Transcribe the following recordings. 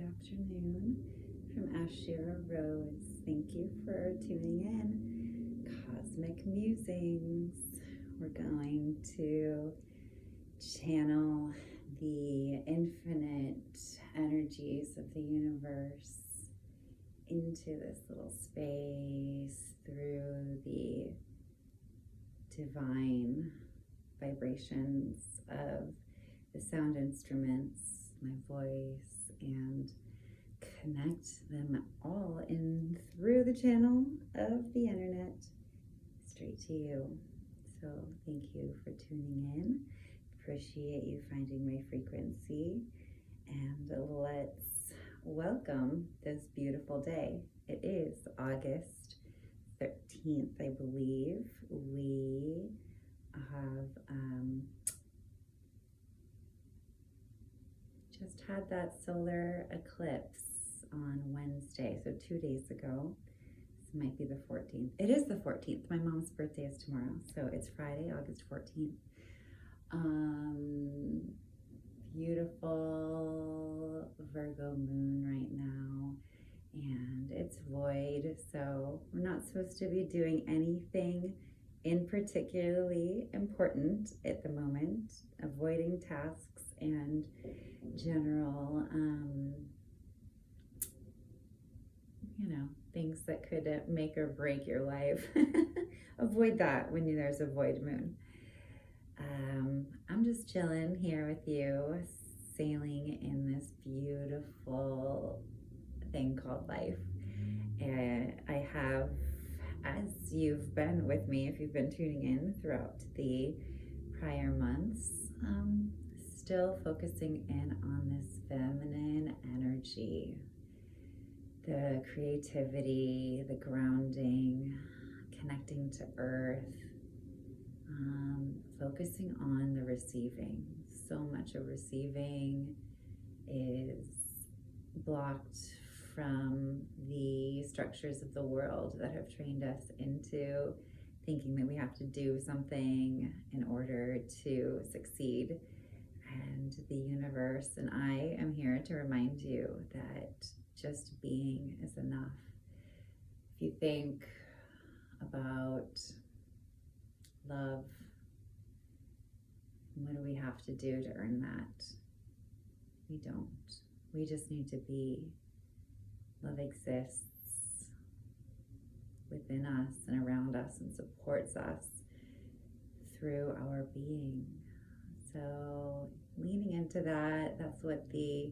afternoon from Ashira Rose. Thank you for tuning in. Cosmic Musings. We're going to channel the infinite energies of the universe into this little space through the divine vibrations of the sound instruments, my voice, and connect them all in through the channel of the internet straight to you. So thank you for tuning in. Appreciate you finding my frequency, and let's welcome this beautiful day. It is August 13th, I believe. We have just had that solar eclipse on Wednesday, so 2 days ago. This might be the 14th. It is the 14th. My mom's birthday is tomorrow, so it's Friday, August 14th. Beautiful Virgo moon right now, and it's void, so we're not supposed to be doing anything in particularly important at the moment, avoiding tasks and general, things that could make or break your life. Avoid that when there's a void moon. I'm just chilling here with you, sailing in this beautiful thing called life. And I have, as you've been with me, if you've been tuning in throughout the prior months, still focusing in on this feminine energy, the creativity, the grounding, connecting to earth, focusing on the receiving. So much of receiving is blocked from the structures of the world that have trained us into thinking that we have to do something in order to succeed. And the universe and I am here to remind you that just being is enough. If you think about love, what do we have to do to earn that? We don't. We just need to be. Love exists within us and around us and supports us through our being. So leaning into that, that's what the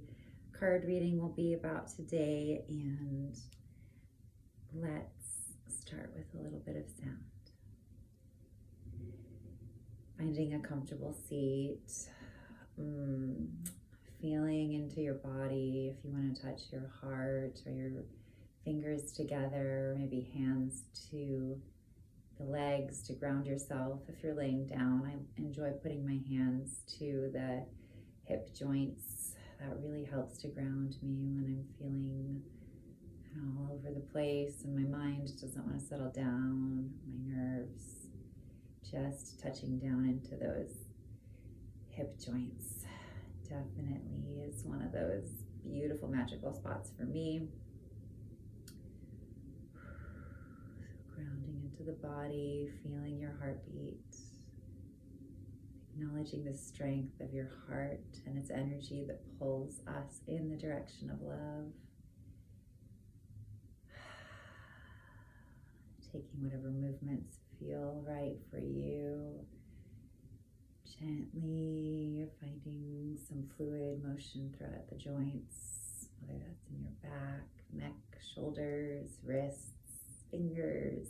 card reading will be about today. And let's start with a little bit of sound. Finding a comfortable seat, feeling into your body. If you want to touch your heart or your fingers together, maybe hands to the legs to ground yourself. If you're laying down, I enjoy putting my hands to the hip joints. That really helps to ground me when I'm feeling all over the place and my mind doesn't want to settle down, my nerves. Just touching down into those hip joints definitely is one of those beautiful magical spots for me. Grounding into the body, feeling your heartbeat, acknowledging the strength of your heart and its energy that pulls us in the direction of love. Taking whatever movements feel right for you. Gently finding some fluid motion throughout the joints, whether that's in your back, neck, shoulders, wrists, fingers.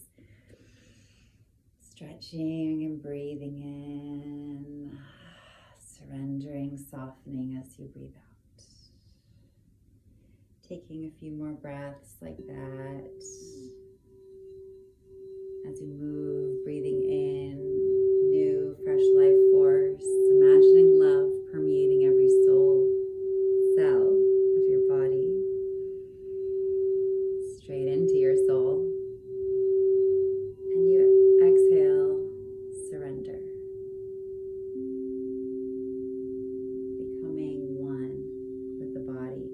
Stretching and breathing in, surrendering, softening as you breathe out. Taking a few more breaths like that. As you move, breathing in new, fresh life force, imagining love permeating every soul, cell of your body, straight into your soul. And you exhale, surrender. Becoming one with the body.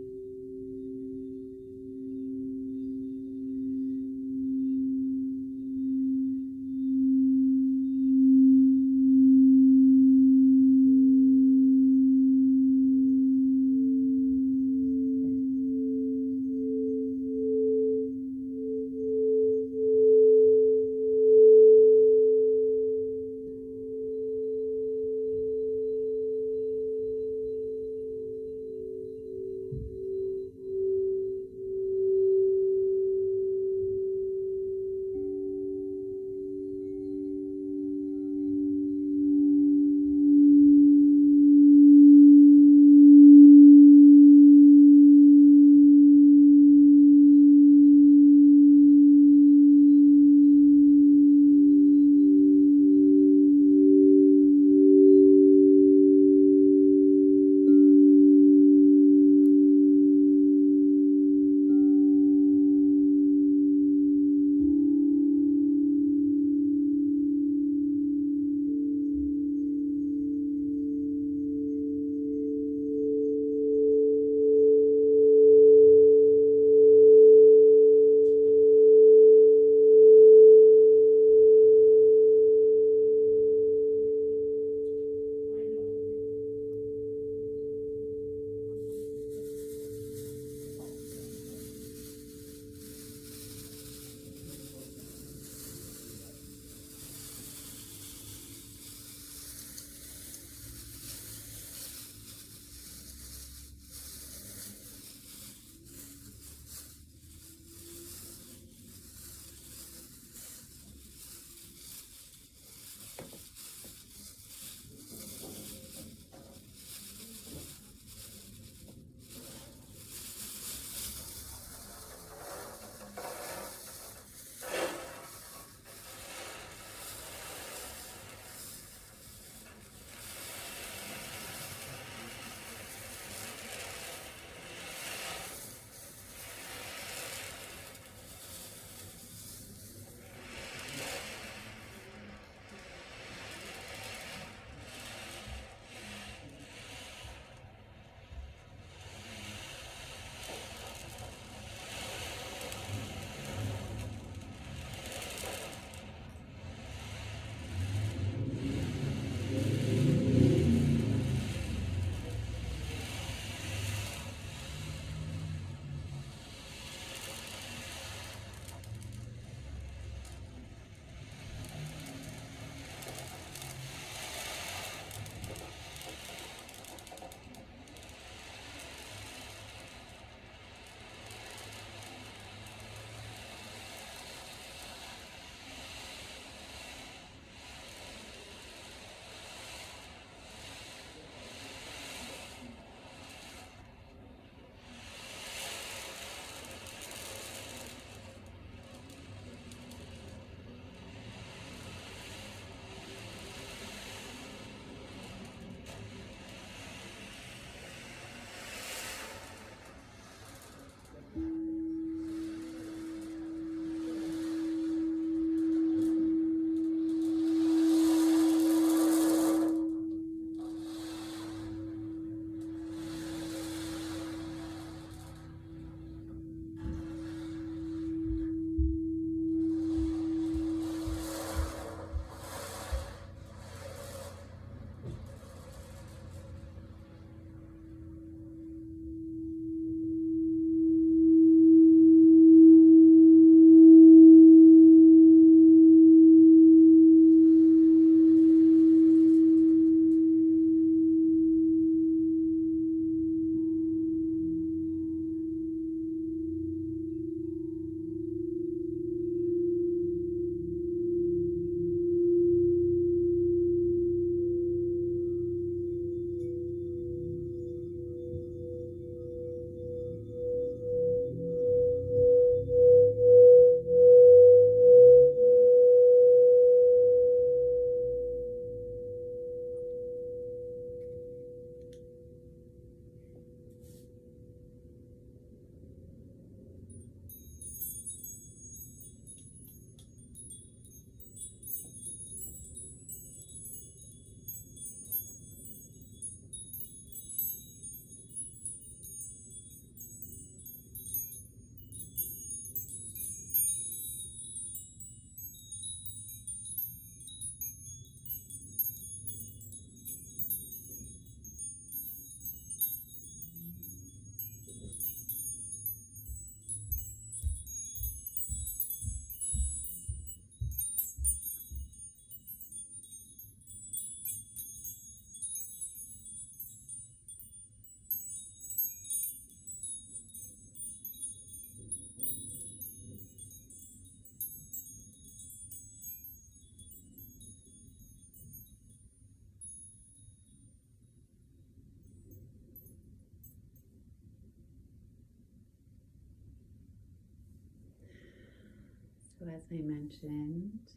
as I mentioned,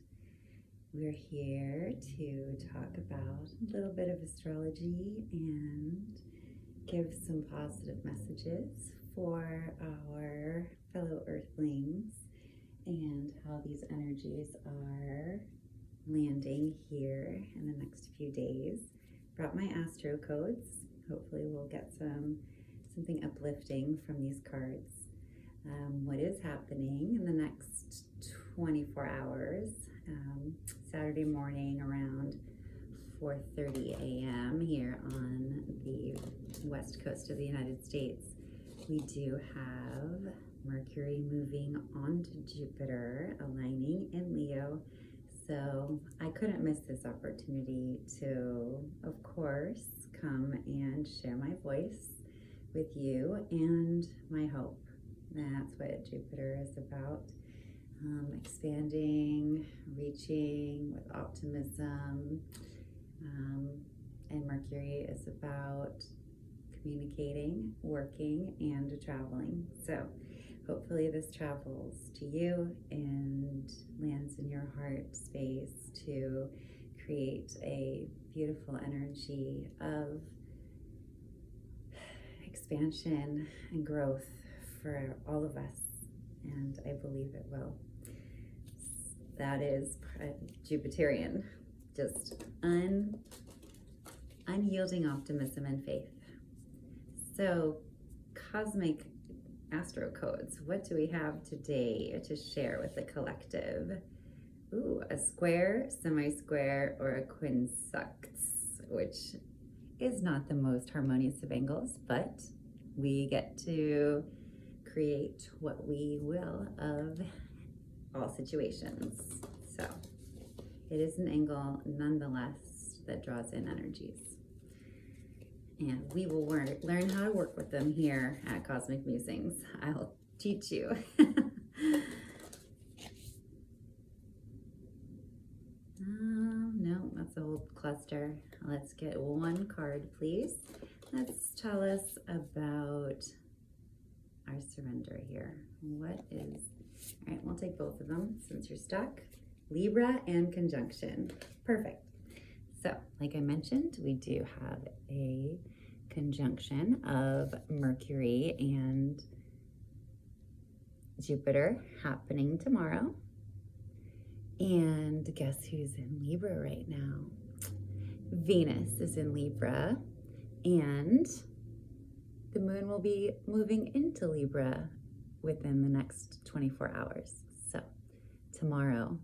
we're here to talk about a little bit of astrology and give some positive messages for our fellow earthlings and how these energies are landing here in the next few days. Brought my astro codes. Hopefully we'll get something uplifting from these cards. What is happening in the next 24 hours, Saturday morning around 4:30 a.m. here on the west coast of the United States. We do have Mercury moving onto Jupiter, aligning in Leo. So I couldn't miss this opportunity to, of course, come and share my voice with you and my hope. That's what Jupiter is about. Expanding, reaching with optimism. And Mercury is about communicating, working, and traveling. So hopefully this travels to you and lands in your heart space to create a beautiful energy of expansion and growth for all of us, and I believe it will. That is Jupiterian, just unyielding optimism and faith. So, cosmic astro codes, what do we have today to share with the collective? Ooh, a square, semi-square, or a quinsux, which is not the most harmonious of angles, but we get to create what we will of all situations. So it is an angle nonetheless that draws in energies. And we will learn how to work with them here at Cosmic Musings. I'll teach you. No, that's a whole cluster. Let's get one card, please. Let's tell us about our surrender here. What is, all right, we'll take both of them since you're stuck. Libra and conjunction. Perfect. So, like I mentioned, we do have a conjunction of Mercury and Jupiter happening tomorrow. And guess who's in Libra right now? Venus is in Libra, and the moon will be moving into Libra within the next 24 hours. So tomorrow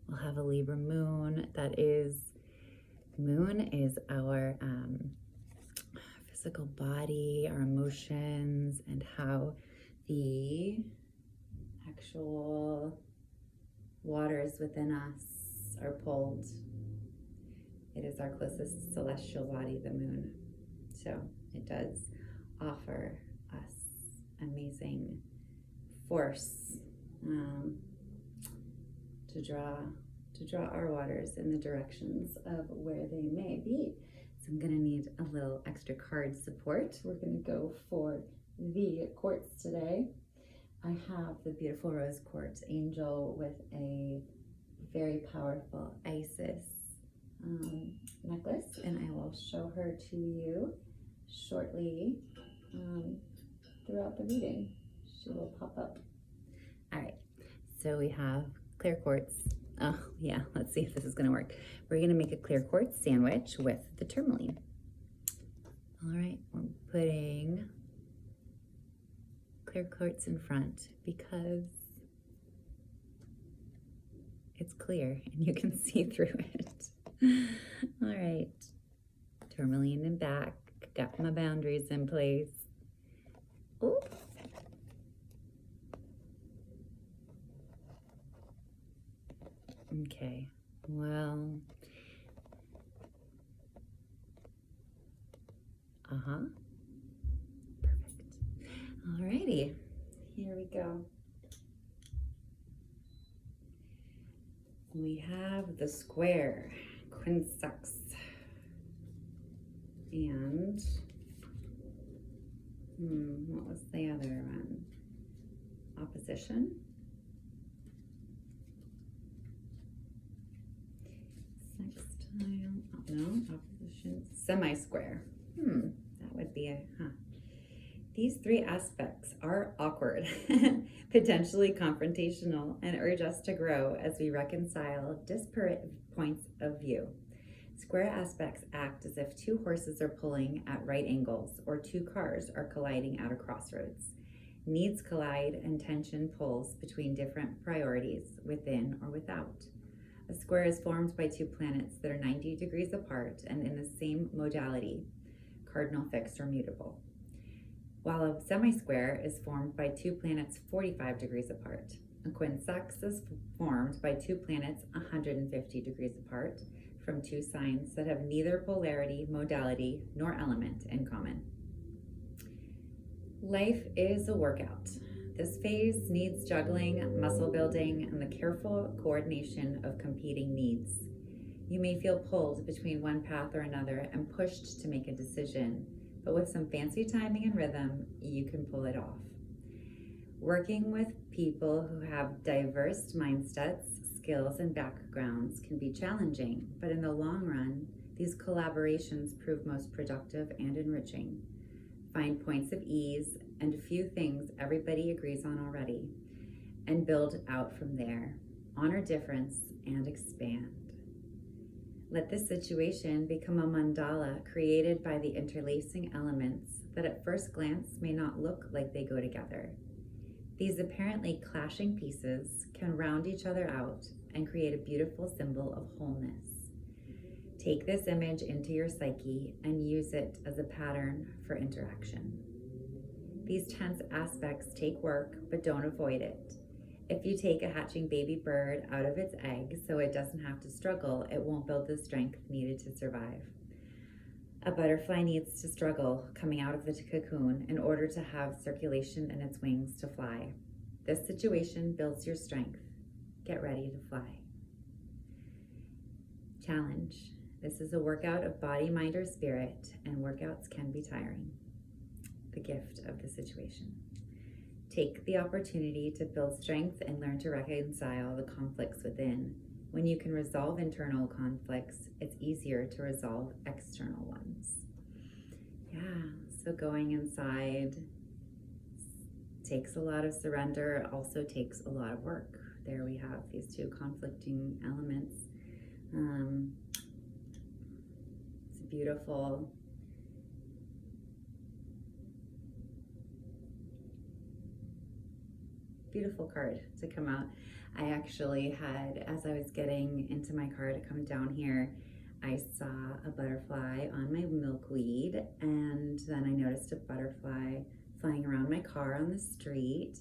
we'll have a Libra moon. Moon is our physical body, our emotions, and how the actual waters within us are pulled. It is our closest celestial body, the moon. So it does offer us amazing force to draw our waters in the directions of where they may be. So I'm going to need a little extra card support. We're going to go for the quartz today. I have the beautiful rose quartz angel with a very powerful Isis necklace, and I will show her to you shortly throughout the reading. She will pop up. All right, so we have clear quartz. Oh yeah, let's see if this is going to work. We're going to make a clear quartz sandwich with the tourmaline. All right, we're putting clear quartz in front because it's clear and you can see through it. All right, tourmaline in back, got my boundaries in place. Ooh. Okay, well, perfect. Alrighty, here we go. We have the square, quinsux, and what was the other one? Opposition. No, opposition, semi-square. That would be These three aspects are awkward, potentially confrontational, and urge us to grow as we reconcile disparate points of view. Square aspects act as if two horses are pulling at right angles or two cars are colliding at a crossroads. Needs collide and tension pulls between different priorities within or without. A square is formed by two planets that are 90 degrees apart and in the same modality, cardinal, fixed, or mutable, while a semi-square is formed by two planets 45 degrees apart. A quinsex is formed by two planets 150 degrees apart from two signs that have neither polarity, modality, nor element in common. Life is a workout. This phase needs juggling, muscle building, and the careful coordination of competing needs. You may feel pulled between one path or another and pushed to make a decision, but with some fancy timing and rhythm, you can pull it off. Working with people who have diverse mindsets, skills, and backgrounds can be challenging, but in the long run, these collaborations prove most productive and enriching. Find points of ease and a few things everybody agrees on already, and build out from there. Honor difference and expand. Let this situation become a mandala created by the interlacing elements that at first glance may not look like they go together. These apparently clashing pieces can round each other out and create a beautiful symbol of wholeness. Take this image into your psyche and use it as a pattern for interaction. These tense aspects take work, but don't avoid it. If you take a hatching baby bird out of its egg so it doesn't have to struggle, it won't build the strength needed to survive. A butterfly needs to struggle coming out of the cocoon in order to have circulation in its wings to fly. This situation builds your strength. Get ready to fly. Challenge. This is a workout of body, mind, or spirit, and workouts can be tiring. The gift of the situation. Take the opportunity to build strength and learn to reconcile the conflicts within. When you can resolve internal conflicts, it's easier to resolve external ones. Yeah, so going inside takes a lot of surrender, also takes a lot of work. There we have these two conflicting elements. It's a beautiful card to come out. I actually had, as I was getting into my car to come down here, I saw a butterfly on my milkweed, and then I noticed a butterfly flying around my car on the street,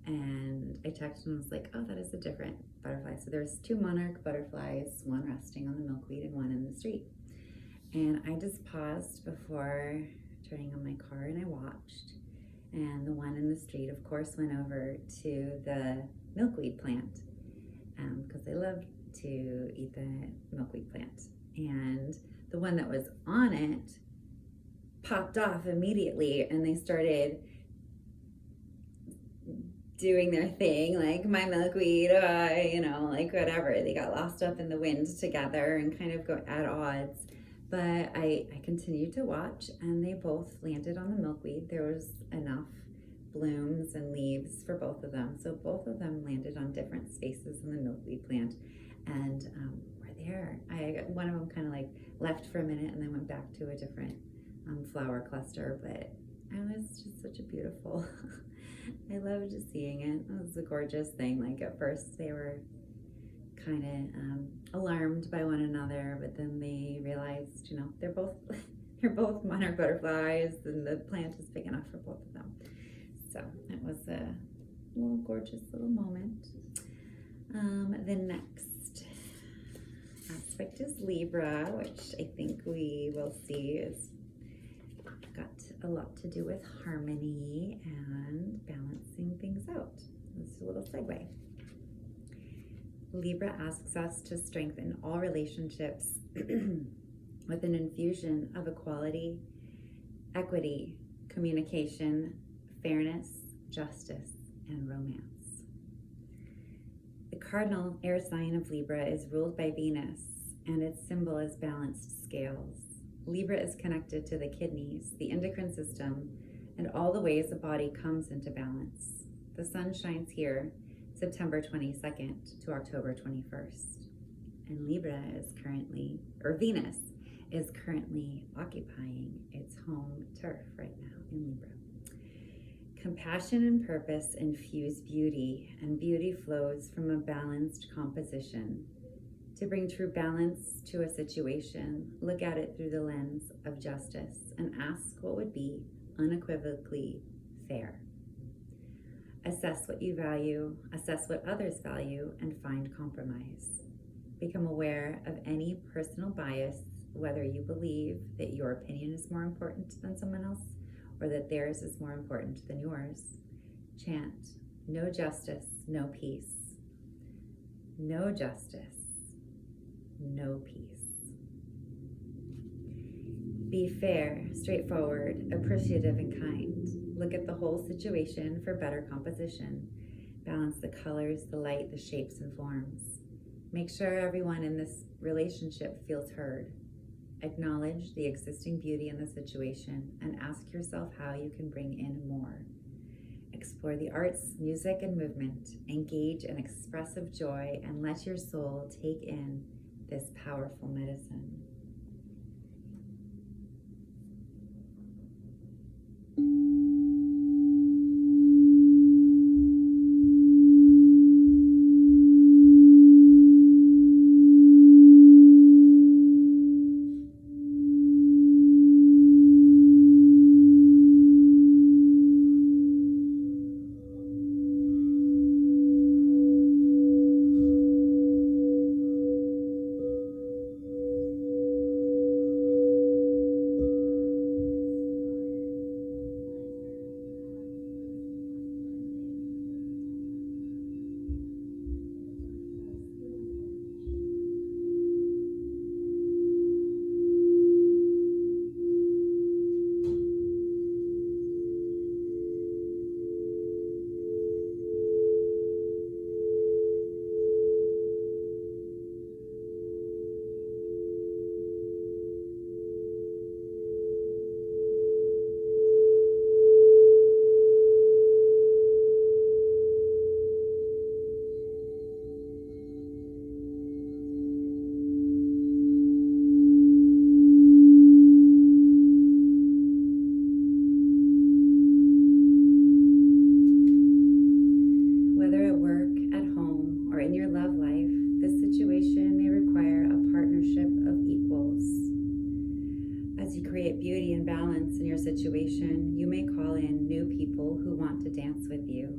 and I texted and was like, oh, that is a different butterfly. So there's two monarch butterflies, one resting on the milkweed and one in the street. And I just paused before turning on my car and I watched. And the one in the street, of course, went over to the milkweed plant because they love to eat the milkweed plant. And the one that was on it popped off immediately, and they started doing their thing, like my milkweed, like whatever. They got lost up in the wind together and kind of go at odds. But I continued to watch, and they both landed on the milkweed. There was enough blooms and leaves for both of them. So both of them landed on different spaces in the milkweed plant and were there. One of them kind of like left for a minute and then went back to a different flower cluster. But it was just such a beautiful, I loved seeing it. It was a gorgeous thing. Like at first they were kind of alarmed by one another, but then they realized, they're both monarch butterflies, and the plant is big enough for both of them. So it was a little gorgeous little moment. The next aspect is Libra, which I think we will see is got a lot to do with harmony and balancing things out. This is a little segue. Libra asks us to strengthen all relationships with an infusion of equality, equity, communication, fairness, justice, and romance. The cardinal air sign of Libra is ruled by Venus, and its symbol is balanced scales. Libra is connected to the kidneys, the endocrine system, and all the ways the body comes into balance. The sun shines here September 22nd to October 21st. And Libra is currently, or Venus is currently occupying its home turf right now in Libra. Compassion and purpose infuse beauty, and beauty flows from a balanced composition. To bring true balance to a situation, look at it through the lens of justice and ask what would be unequivocally fair. Assess what you value, assess what others value, and find compromise. Become aware of any personal bias, whether you believe that your opinion is more important than someone else or that theirs is more important than yours. Chant, no justice, no peace. No justice, no peace. Be fair, straightforward, appreciative, and kind. Look at the whole situation for better composition. Balance the colors, the light, the shapes, and forms. Make sure everyone in this relationship feels heard. Acknowledge the existing beauty in the situation and ask yourself how you can bring in more. Explore the arts, music, and movement. Engage in expressive joy and let your soul take in this powerful medicine. Situation, you may call in new people who want to dance with you.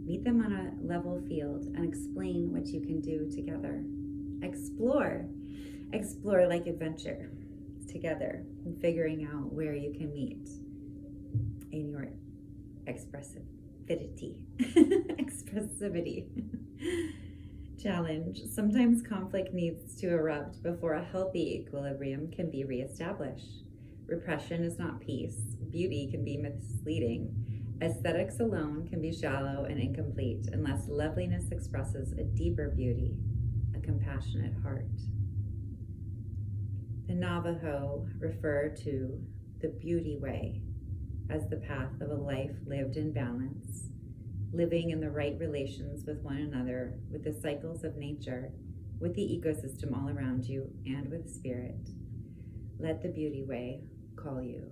Meet them on a level field and explain what you can do together. Explore like adventure together and figuring out where you can meet in your expressivity. Challenge. Sometimes conflict needs to erupt before a healthy equilibrium can be reestablished. Repression is not peace. Beauty can be misleading. Aesthetics alone can be shallow and incomplete unless loveliness expresses a deeper beauty, a compassionate heart. The Navajo refer to the beauty way as the path of a life lived in balance, living in the right relations with one another, with the cycles of nature, with the ecosystem all around you, and with spirit. Let the beauty way call you.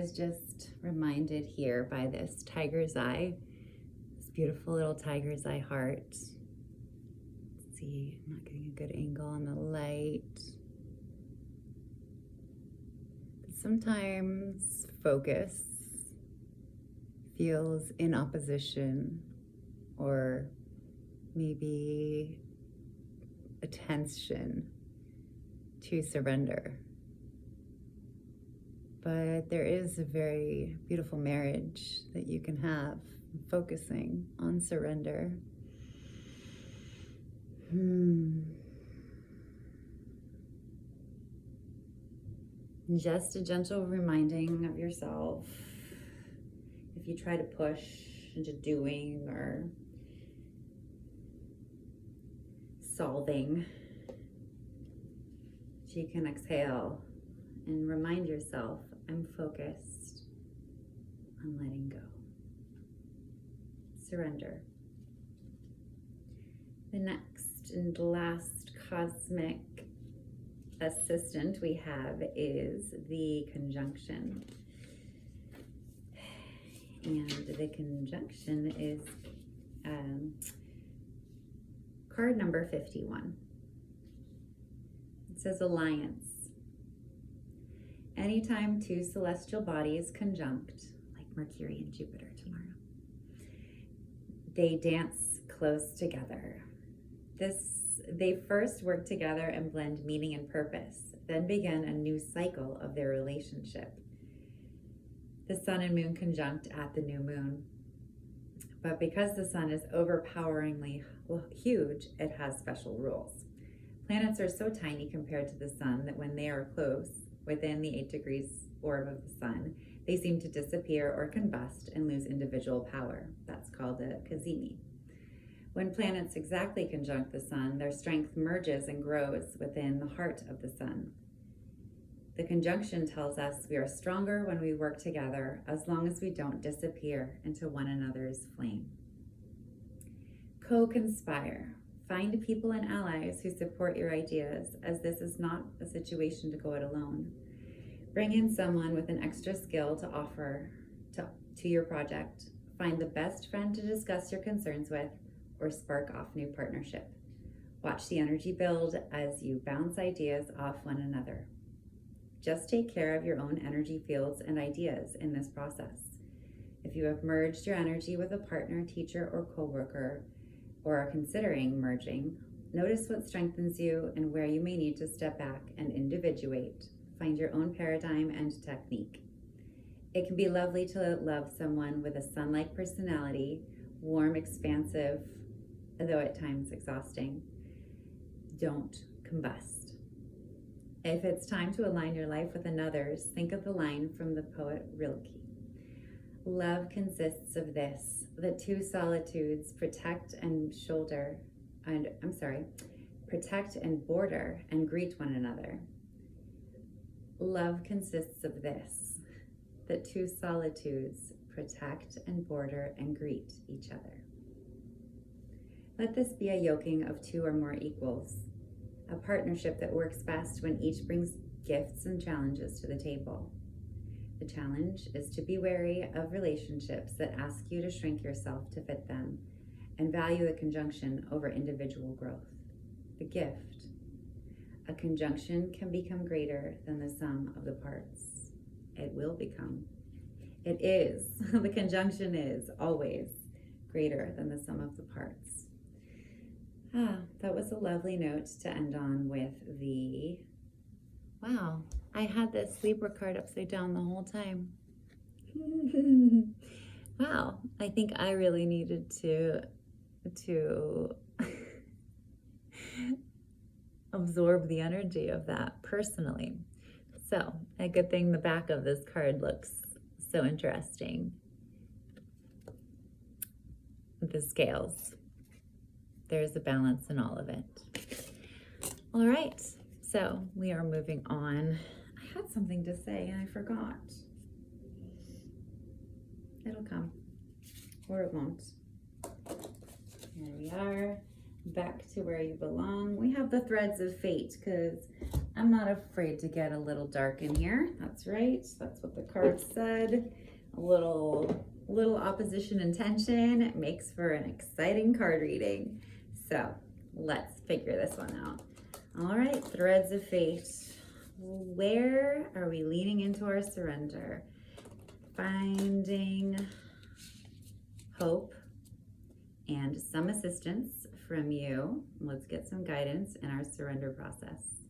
was just reminded here by this tiger's eye, this beautiful little tiger's eye heart. Let's see, I'm not getting a good angle on the light. But sometimes focus feels in opposition, or maybe a tension to surrender. But there is a very beautiful marriage that you can have focusing on surrender. Just a gentle reminding of yourself. If you try to push into doing or solving, you can exhale and remind yourself, I'm focused on letting go. Surrender. The next and last cosmic assistant we have is the conjunction. And the conjunction is card number 51. It says alliance. Anytime two celestial bodies conjunct, like Mercury and Jupiter tomorrow, they dance close together. They first work together and blend meaning and purpose, then begin a new cycle of their relationship. The sun and moon conjunct at the new moon. But because the sun is overpoweringly huge, it has special rules. Planets are so tiny compared to the sun that when they are close, within the 8 degrees orb of the sun, they seem to disappear or combust and lose individual power. That's called a cazimi. When planets exactly conjunct the sun, their strength merges and grows within the heart of the sun. The conjunction tells us we are stronger when we work together, as long as we don't disappear into one another's flame. Co-conspire. Find people and allies who support your ideas, as this is not a situation to go it alone. Bring in someone with an extra skill to offer to your project. Find the best friend to discuss your concerns with, or spark off new partnership. Watch the energy build as you bounce ideas off one another. Just take care of your own energy fields and ideas in this process. If you have merged your energy with a partner, teacher, or coworker, or are considering merging, notice what strengthens you and where you may need to step back and individuate. Find your own paradigm and technique. It can be lovely to love someone with a sun-like personality, warm, expansive, though at times exhausting. Don't combust. If it's time to align your life with another's, think of the line from the poet Rilke. Love consists of this: the two solitudes protect and border and greet one another. Love consists of this: the two solitudes protect and border and greet each other. Let this be a yoking of two or more equals, a partnership that works best when each brings gifts and challenges to the table. The challenge is to be wary of relationships that ask you to shrink yourself to fit them and value the conjunction over individual growth. The gift: a conjunction can become greater than the sum of the parts. It will become. It is. The conjunction is always greater than the sum of the parts. That was a lovely note to end on with the... Wow, I had this Libra card upside down the whole time. Wow, I think I really needed to absorb the energy of that personally. So, a good thing the back of this card looks so interesting. The scales. There's a balance in all of it. All right, so we are moving on. I had something to say and I forgot. It'll come, or it won't. Here we are, back to where you belong. We have the threads of fate, because I'm not afraid to get a little dark in here. That's right. That's what the card said. A little opposition and tension makes for an exciting card reading. So let's figure this one out. All right, threads of fate. Where are we leaning into our surrender? Finding hope and some assistance from you. Let's get some guidance in our surrender process.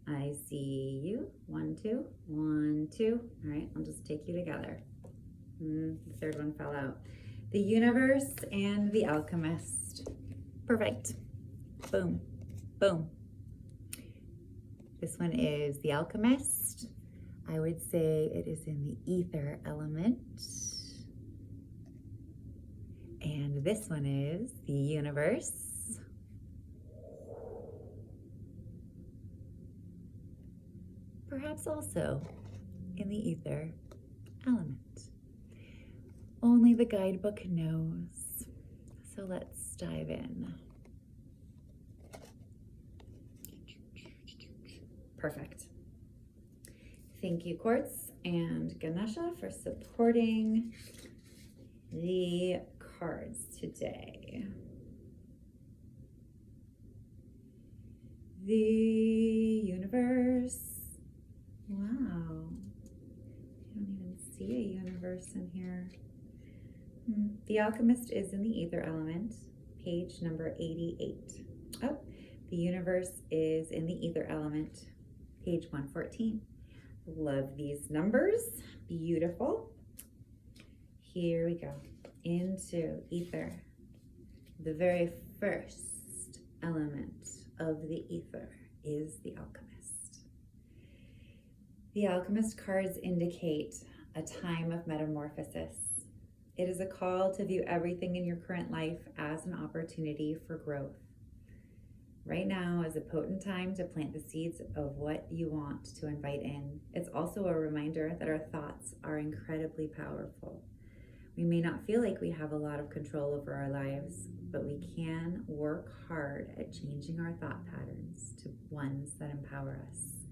I see you. 1, 2, 1, 2. All right, I'll just take you together. The third one fell out. The universe and the alchemist. Perfect. Boom, boom. This one is the alchemist. I would say it is in the ether element. And this one is the universe. Perhaps also in the ether element. Only the guidebook knows. So let's dive in. Perfect. Thank you, Quartz and Ganesha, for supporting the cards today. The universe. Wow. I don't even see a universe in here. The alchemist is in the ether element, page number 88. Oh, the universe is in the ether element, page 114. Love these numbers. Beautiful. Here we go. Into ether. The very first element of the ether is the alchemist. The alchemist cards indicate a time of metamorphosis. It is a call to view everything in your current life as an opportunity for growth. Right now is a potent time to plant the seeds of what you want to invite in. It's also a reminder that our thoughts are incredibly powerful. We may not feel like we have a lot of control over our lives, but we can work hard at changing our thought patterns to ones that empower us.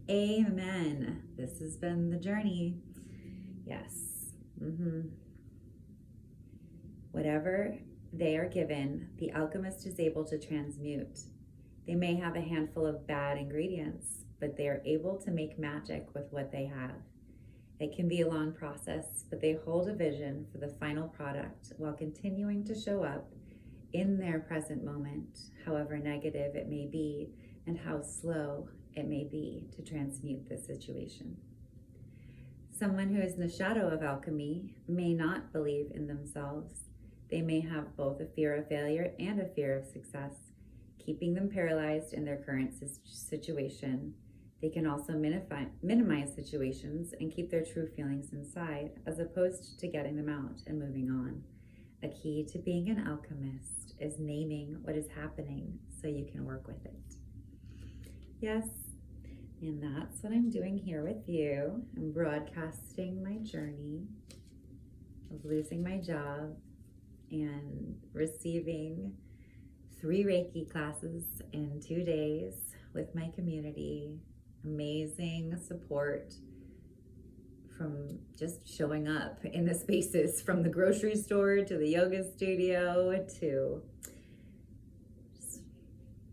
Amen. This has been the journey. Yes. Whatever they are given, the alchemist is able to transmute. They may have a handful of bad ingredients, but they are able to make magic with what they have. It can be a long process, but they hold a vision for the final product while continuing to show up in their present moment, however negative it may be and how slow it may be to transmute the situation. Someone who is in the shadow of alchemy may not believe in themselves. They may have both a fear of failure and a fear of success, keeping them paralyzed in their current situation. They can also minimize situations and keep their true feelings inside, as opposed to getting them out and moving on. A key to being an alchemist is naming what is happening so you can work with it. Yes, and that's what I'm doing here with you. I'm broadcasting my journey of losing my job and receiving 3 Reiki classes in 2 days with my community. Amazing support from just showing up in the spaces, from the grocery store to the yoga studio to just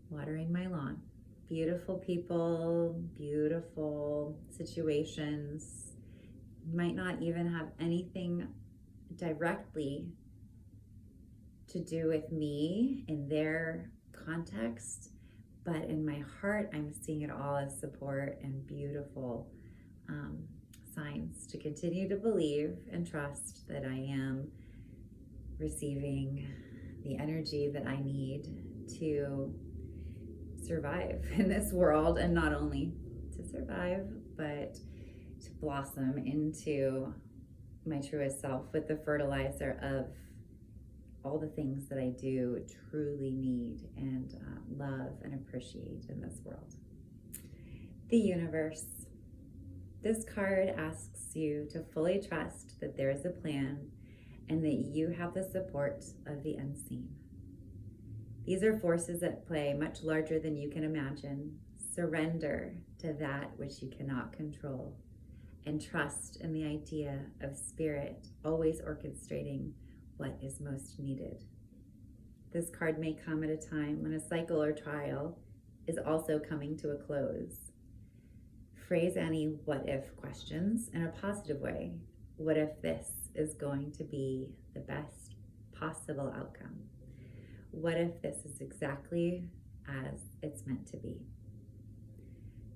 watering my lawn. Beautiful people, beautiful situations. Might not even have anything directly to do with me in their context, but in my heart, I'm seeing it all as support and beautiful signs to continue to believe and trust that I am receiving the energy that I need to survive in this world, and not only to survive, but to blossom into my truest self with the fertilizer of all the things that I do truly need and love and appreciate in this world. The universe. This card asks you to fully trust that there is a plan and that you have the support of the unseen. These are forces at play much larger than you can imagine. Surrender to that which you cannot control, and trust in the idea of Spirit always orchestrating what is most needed. This card may come at a time when a cycle or trial is also coming to a close. Phrase any what if questions in a positive way. What if this is going to be the best possible outcome? What if this is exactly as it's meant to be?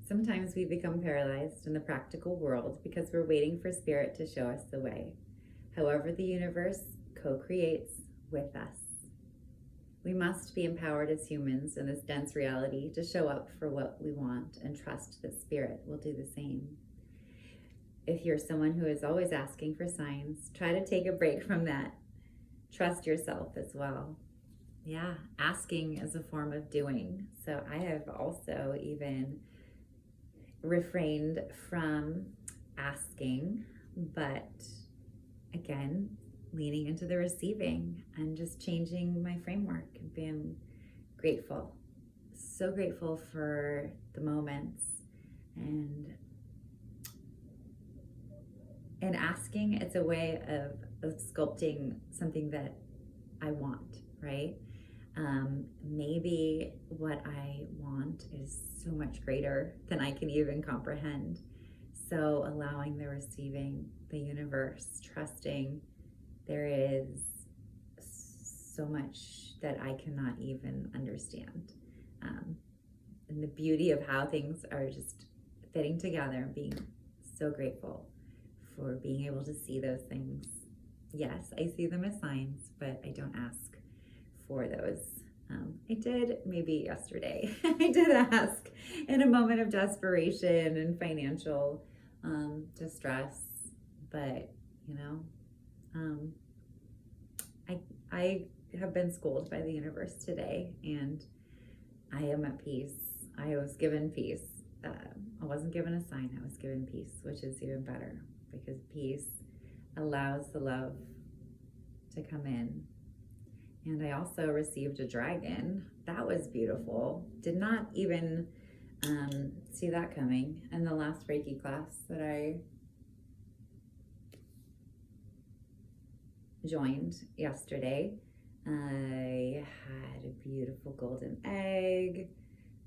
Sometimes we become paralyzed in the practical world because we're waiting for Spirit to show us the way. However, the universe co-creates with us. We must be empowered as humans in this dense reality to show up for what we want and trust that Spirit will do the same. If you're someone who is always asking for signs, try to take a break from that. Trust yourself as well. Yeah, asking is a form of doing. So I have also even refrained from asking, but again, leaning into the receiving and just changing my framework and being grateful. So grateful for the moments and asking. It's a way of sculpting something that I want, right? Maybe what I want is so much greater than I can even comprehend. So allowing the receiving, the universe, trusting there is so much that I cannot even understand. And the beauty of how things are just fitting together and being so grateful for being able to see those things. Yes, I see them as signs, but I don't ask for those. I did maybe yesterday. I did ask in a moment of desperation and financial distress, but I have been schooled by the universe today, and I am at peace. I was given peace. I wasn't given a sign. I was given peace, which is even better because peace allows the love to come in. And I also received a dragon. That was beautiful. Did not even see that coming. In the last Reiki class that I joined yesterday, I had a beautiful golden egg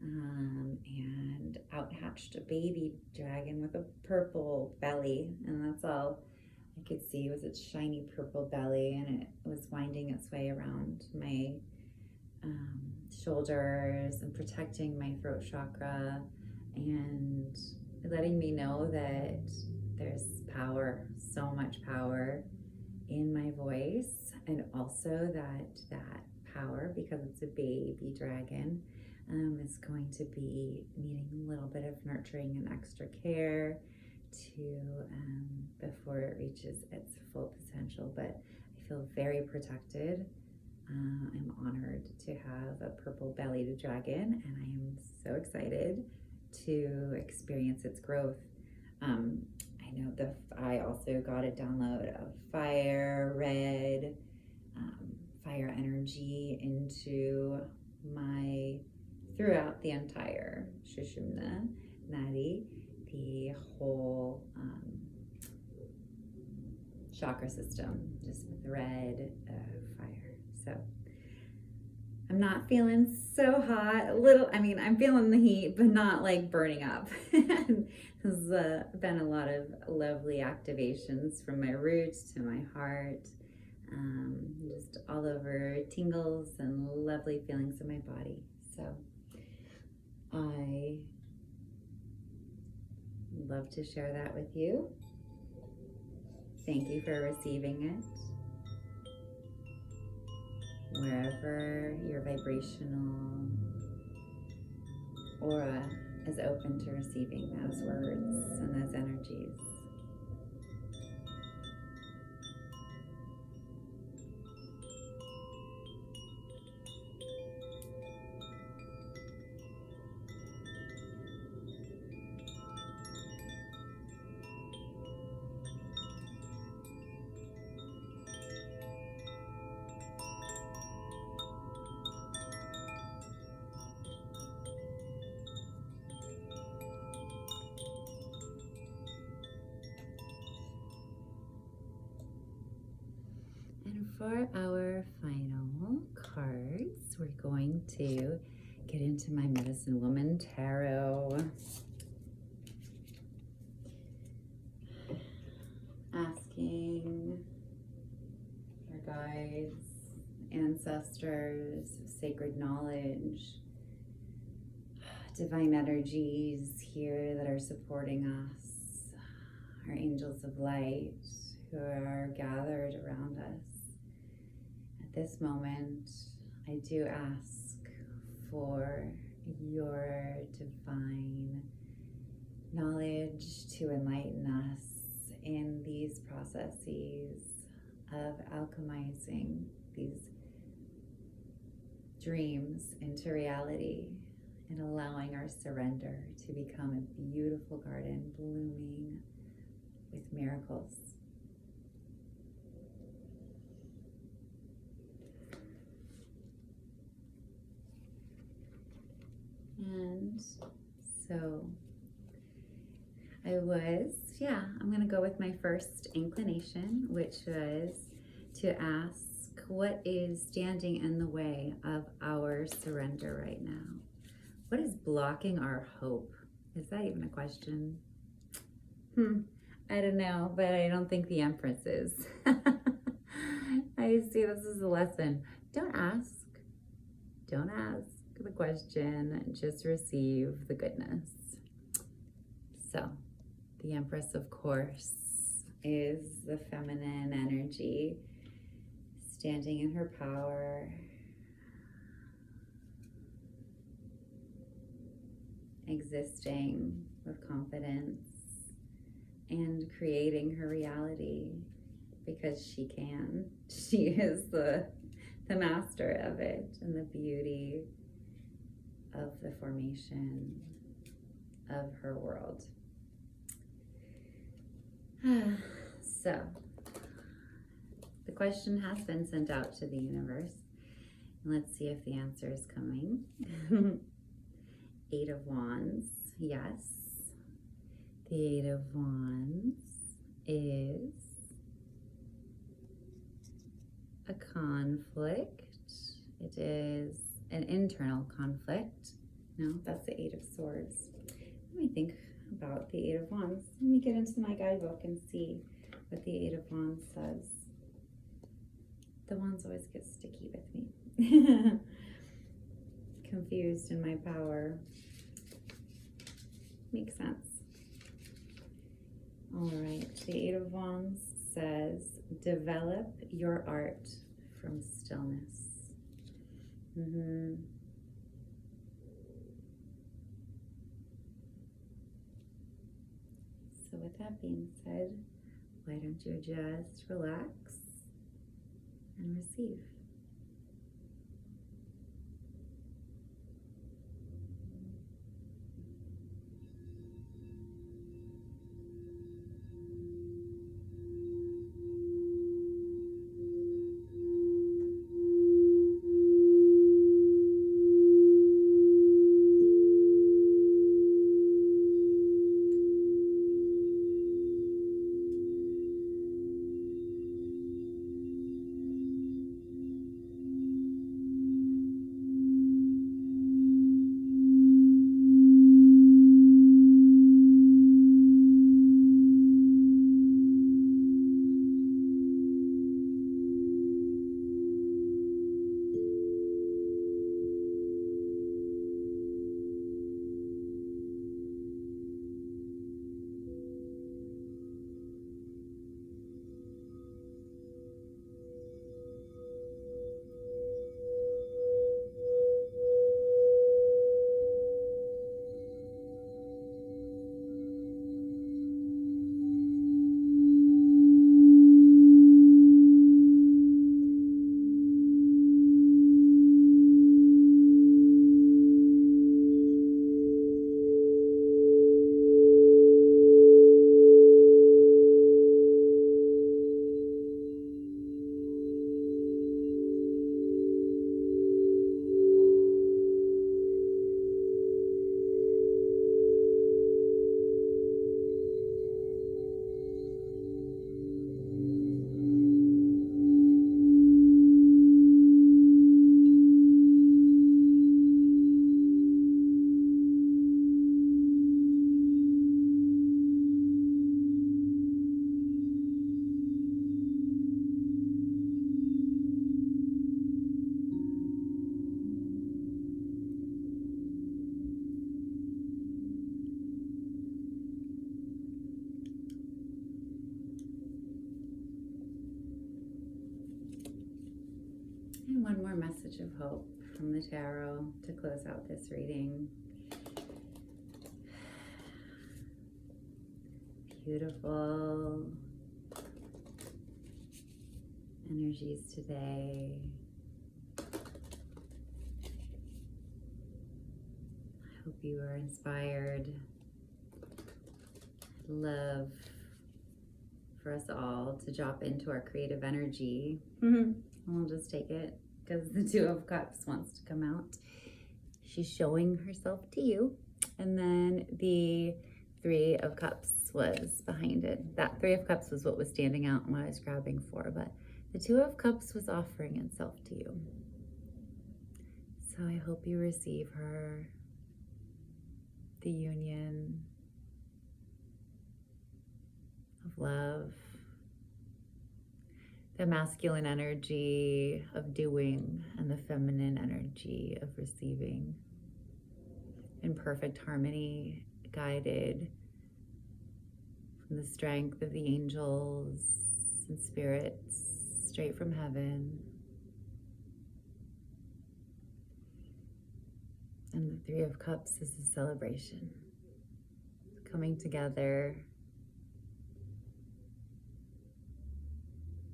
and out hatched a baby dragon with a purple belly, and that's all I could see was its shiny purple belly, and it was winding its way around my shoulders and protecting my throat chakra and letting me know that there's power, so much power in my voice, and also that power, because it's a baby dragon, is going to be needing a little bit of nurturing and extra care to before it reaches its full potential. But I feel very protected. I'm honored to have a purple-bellied dragon, and I am so excited to experience its growth. I know I also got a download of fire, red, fire energy into throughout the entire Sushumna Nadi, the whole chakra system, just with red fire. So I'm not feeling so hot. I'm feeling the heat, but not like burning up. There's been a lot of lovely activations from my roots to my heart, just all over tingles and lovely feelings in my body. So I love to share that with you. Thank you for receiving it. Wherever your vibrational aura is open to receiving those words and those energies. for our final cards, we're going to get into my Medicine Woman Tarot. Asking our guides, ancestors, sacred knowledge, divine energies here that are supporting us, our angels of light who are gathered around us. At this moment, I do ask for your divine knowledge to enlighten us in these processes of alchemizing these dreams into reality and allowing our surrender to become a beautiful garden blooming with miracles. And so I'm going to go with my first inclination, which was to ask, what is standing in the way of our surrender right now? What is blocking our hope? Is that even a question? I don't know, but I don't think the Empress is. I see this is a lesson. Don't ask the question, just receive the goodness. So, the Empress, of course, is the feminine energy, standing in her power, existing with confidence, and creating her reality because she can. She is the master of it, and the beauty of the formation of her world. So, the question has been sent out to the universe. Let's see if the answer is coming. 8 of Wands, yes. The 8 of Wands is a conflict. It is an internal conflict. No, that's the 8 of Swords. Let me think about the 8 of Wands. Let me get into my guidebook and see what the 8 of Wands says. The wands always get sticky with me. Confused in my power. Makes sense. All right, the 8 of Wands says, develop your art from stillness. So with that being said, why don't you just relax and receive? message of hope from the tarot to close out this reading. Beautiful energies today. I hope you are inspired. I'd love for us all to drop into our creative energy. We'll just take it because the Two of Cups wants to come out. She's showing herself to you. And then the Three of Cups was behind it. That Three of Cups was what was standing out and what I was grabbing for, but the Two of Cups was offering itself to you. So I hope you receive her, the union of love, the masculine energy of doing and the feminine energy of receiving in perfect harmony, guided from the strength of the angels and spirits straight from heaven. And the Three of Cups is a celebration, coming together,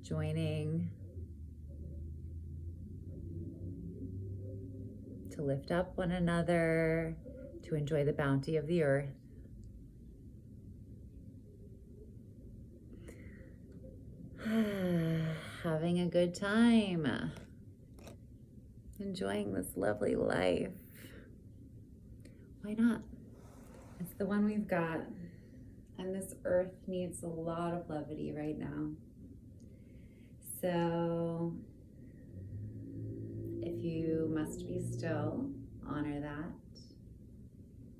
joining to lift up one another, to enjoy the bounty of the earth. Having a good time, enjoying this lovely life. Why not? It's the one we've got, and this earth needs a lot of levity right now. So if you must be still, honor that.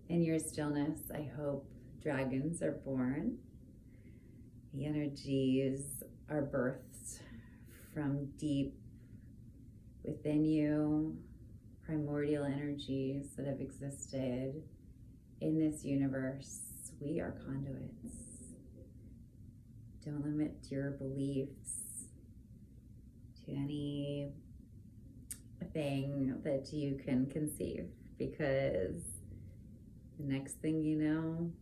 In your stillness, I hope dragons are born. The energies are birthed from deep within you, primordial energies that have existed in this universe. We are conduits. Don't limit your beliefs to anything that you can conceive, because the next thing you know,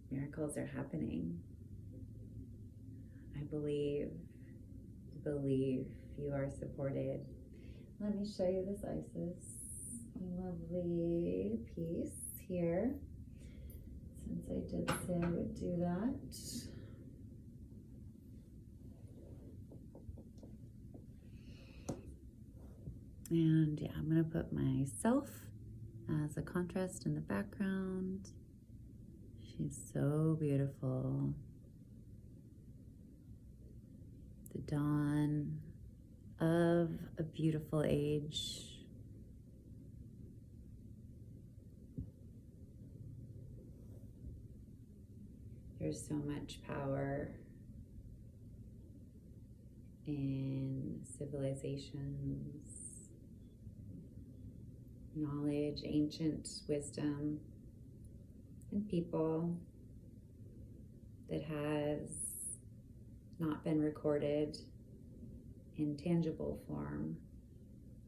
miracles are happening. I believe you are supported. Let me show you this Isis. A lovely piece here. Since I did say I would do that. And yeah, I'm gonna put myself as a contrast in the background. She's so beautiful. The dawn of a beautiful age. There's so much power in civilizations, knowledge, ancient wisdom, and people that has not been recorded in tangible form,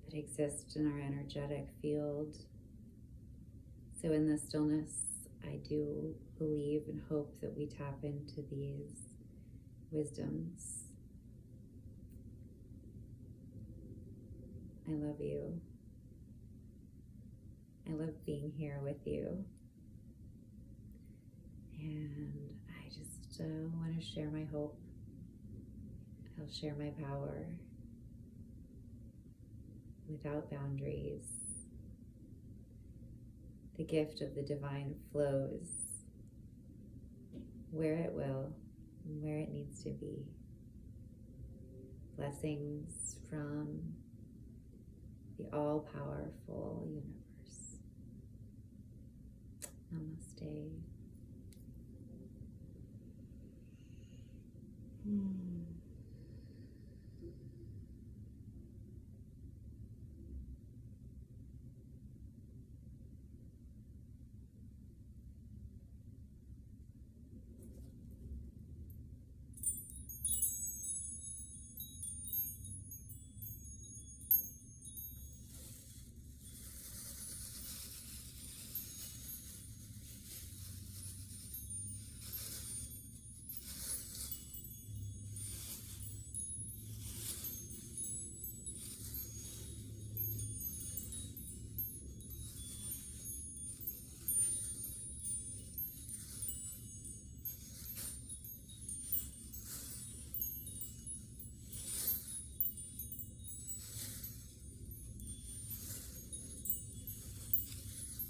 that exists in our energetic field. So in the stillness, I do believe and hope that we tap into these wisdoms. I love you. I love being here with you. And I just want to share my hope. I'll share my power without boundaries. The gift of the divine flows where it will and where it needs to be. Blessings from the all-powerful universe. Namaste.